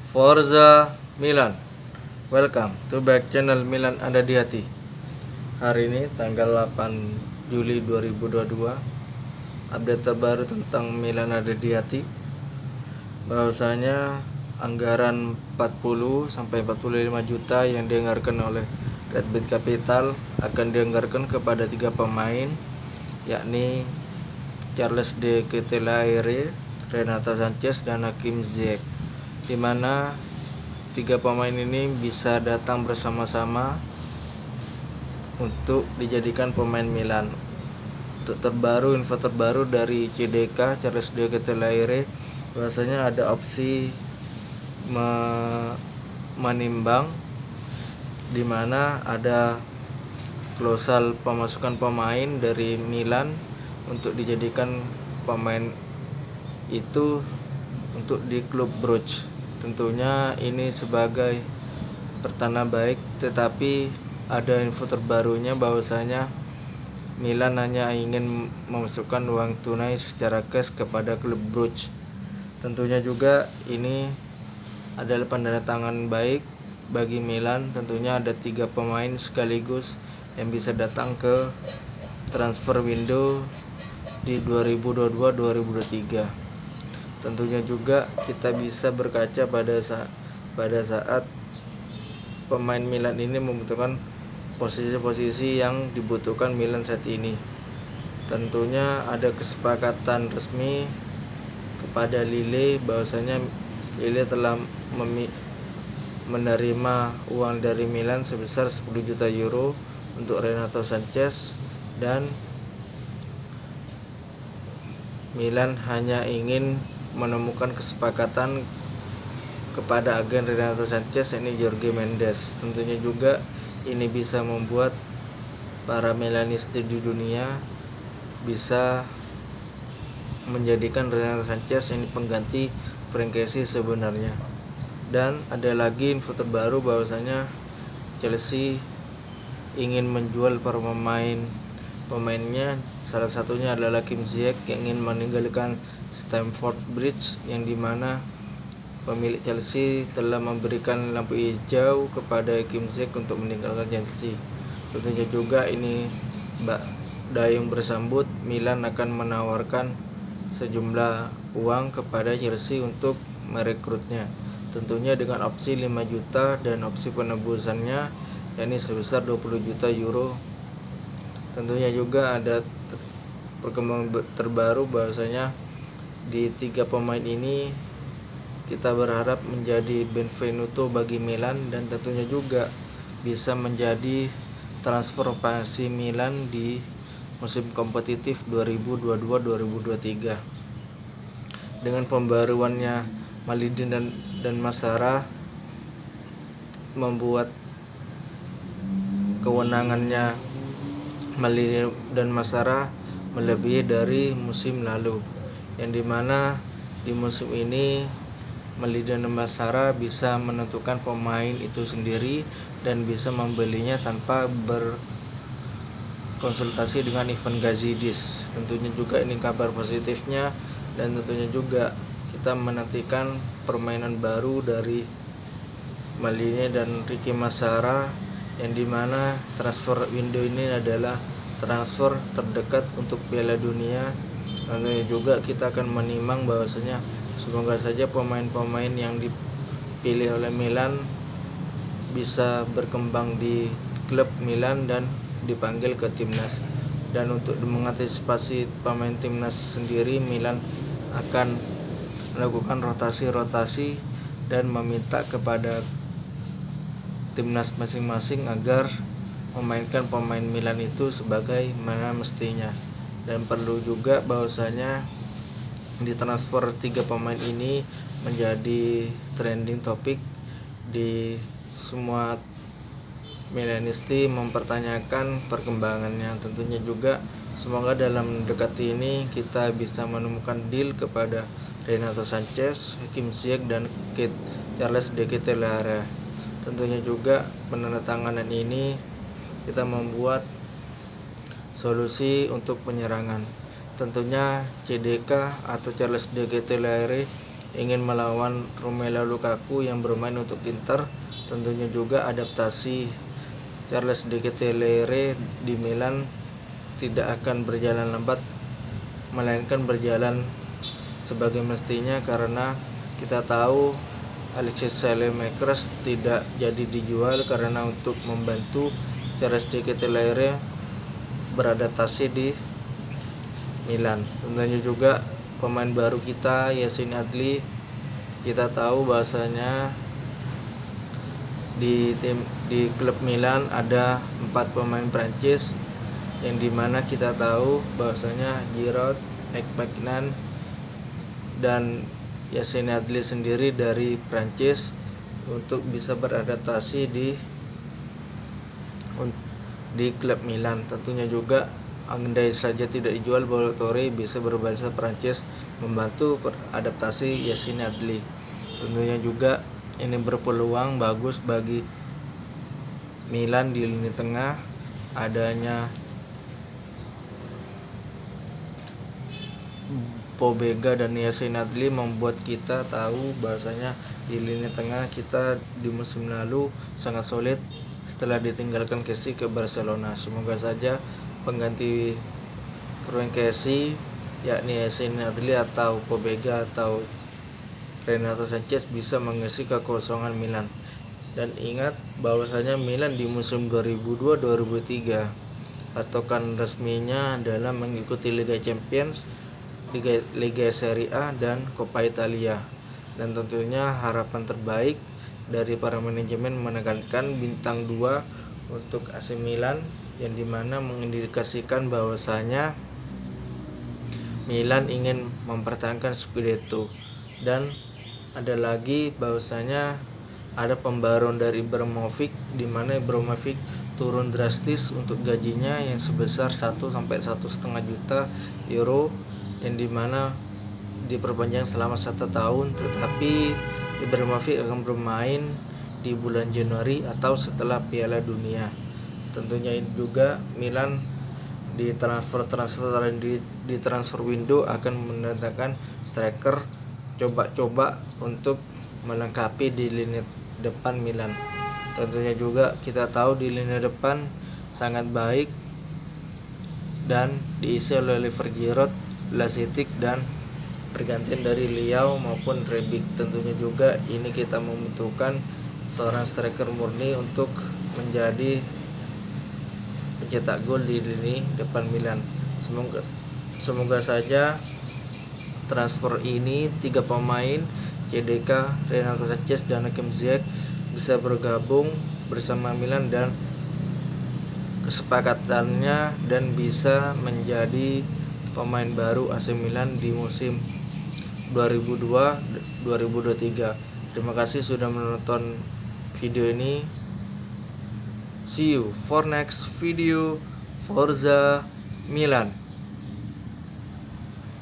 Forza Milan. Welcome to back channel Milan Ada di Hati. Hari ini tanggal 8 Juli 2022. Update terbaru tentang Milan Ada di Hati. Bahwasanya anggaran 40 sampai 45 juta yang dianggarkan oleh Red Bull Capital akan dianggarkan kepada 3 pemain, yakni Charles de Ketelaere, Renato Sanchez, dan Hakim Ziyech, di mana 3 pemain ini bisa datang bersama-sama untuk dijadikan pemain Milan. Untuk info terbaru dari CDK, Charles de Ketelaere, bahwasanya ada opsi menimbang, di mana ada klausal pemasukan pemain dari Milan untuk dijadikan pemain itu untuk di klub Bruges. Tentunya ini sebagai pertanda baik, tetapi ada info terbarunya bahwasanya Milan hanya ingin memasukkan uang tunai secara cash kepada klub Bruges. Tentunya juga ini adalah penandatangan baik bagi Milan. Tentunya ada 3 pemain sekaligus yang bisa datang ke transfer window di 2022-2023. Tentunya juga kita bisa berkaca pada saat pemain Milan ini membutuhkan posisi-posisi yang dibutuhkan Milan saat ini. Tentunya ada kesepakatan resmi kepada Lille bahwasanya Lille telah menerima uang dari Milan sebesar 10 juta euro untuk Renato Sanchez, dan Milan hanya ingin menemukan kesepakatan kepada agen Renato Sanchez, ini Jorge Mendes. Tentunya juga ini bisa membuat para Milanisti di dunia bisa menjadikan Renato Sanchez ini pengganti Frank Kessie sebenarnya. Dan ada lagi info terbaru bahwasanya Chelsea ingin menjual para pemainnya. Salah satunya adalah Hakim Ziyech yang ingin meninggalkan Stamford Bridge, yang dimana pemilik Chelsea telah memberikan lampu hijau kepada Hakim Ziyech untuk meninggalkan Chelsea. Tentunya juga ini dayung bersambut, Milan akan menawarkan sejumlah uang kepada Chelsea untuk merekrutnya. Tentunya dengan opsi 5 juta dan opsi penebusannya yakni sebesar 20 juta euro. Tentunya juga ada perkembangan terbaru bahwasanya di 3 pemain ini kita berharap menjadi Benvenuto bagi Milan, dan tentunya juga bisa menjadi transformasi Milan di musim kompetitif 2022-2023. Dengan pembaruannya Maldini dan Masara, membuat kewenangannya Maldini dan Masara melebihi dari musim lalu, yang dimana di musim ini Maldini dan Masara bisa menentukan pemain itu sendiri dan bisa membelinya tanpa berkonsultasi dengan Ivan Gazidis. Tentunya juga ini kabar positifnya, dan tentunya juga kita menantikan permainan baru dari Maldini dan Ricky Masara, yang dimana transfer window ini adalah transfer terdekat untuk Piala Dunia. Tentunya juga kita akan menimang bahwasanya semoga saja pemain-pemain yang dipilih oleh Milan bisa berkembang di klub Milan dan dipanggil ke timnas. Dan untuk mengantisipasi pemain timnas sendiri, Milan akan melakukan rotasi dan meminta kepada timnas masing-masing agar memainkan pemain Milan itu sebagai mana mestinya. Dan perlu juga bahwasanya di transfer 3 pemain ini menjadi trending topik di semua Milanisti mempertanyakan perkembangannya. Tentunya juga semoga dalam dekati ini kita bisa menemukan deal kepada Renato Sanchez, Hakim Ziyech, dan Charles de Ketelaere. Tentunya juga penandatanganan ini kita membuat solusi untuk penyerangan. Tentunya CDK atau Charles de Ketelaere ingin melawan Romelu Lukaku yang bermain untuk Inter. Tentunya juga adaptasi Charles de Ketelaere di Milan tidak akan berjalan lambat, melainkan berjalan sebagai mestinya, karena kita tahu Alexis Saelemaekers tidak jadi dijual karena untuk membantu Charles de Ketelaere beradaptasi di Milan. Tentunya juga pemain baru kita Yacine Adli, kita tahu bahasanya di klub Milan ada 4 pemain Prancis, yang dimana kita tahu bahwasanya Giroud, Ekpeknan, dan Yacine Adli sendiri dari Prancis untuk bisa beradaptasi di klub Milan. Tentunya juga andai saja tidak dijual, Balotore bisa berbahasa Prancis membantu beradaptasi Yacine Adli. Tentunya juga ini berpeluang bagus bagi Milan di lini tengah. Adanya Pobega dan Yacine Adli membuat kita tahu bahwasanya di lini tengah kita di musim lalu sangat solid setelah ditinggalkan Kessie ke Barcelona. Semoga saja pengganti Ruben Kessie, yakni Yacine Adli atau Pobega atau Renato Sanchez, bisa mengisi kekosongan Milan. Dan ingat bahwasanya Milan di musim 2002-2003 patokan resminya adalah mengikuti Liga Champions, Liga Serie A, dan Coppa Italia. Dan tentunya harapan terbaik dari para manajemen menekankan bintang 2 untuk AC Milan, yang dimana mengindikasikan bahwasanya Milan ingin mempertahankan Scudetto. Dan ada lagi bahwasanya ada pembaruan dari Ibrahimovic, di mana Ibrahimovic turun drastis untuk gajinya yang sebesar 1-1,5 juta euro, yang dimana diperpanjang selama 1 tahun, tetapi Ibrahimovic akan bermain di bulan Januari atau setelah Piala Dunia. Tentunya ini juga Milan di transfer window akan mendatangkan striker coba-coba untuk melengkapi di lini depan Milan. Tentunya juga kita tahu di lini depan sangat baik dan diisi oleh Oliver Giroud, Vlasic, dan pergantian dari Liao maupun Rebic. Tentunya juga ini kita membutuhkan seorang striker murni untuk menjadi pencetak gol di lini depan Milan. Semoga saja transfer ini 3 pemain CDK, Renato Sanchez, dan Hakim Ziyech bisa bergabung bersama Milan dan kesepakatannya dan bisa menjadi pemain baru AC Milan di musim 2002-2023. Terima kasih sudah menonton video ini. See you for next video. Forza Milan.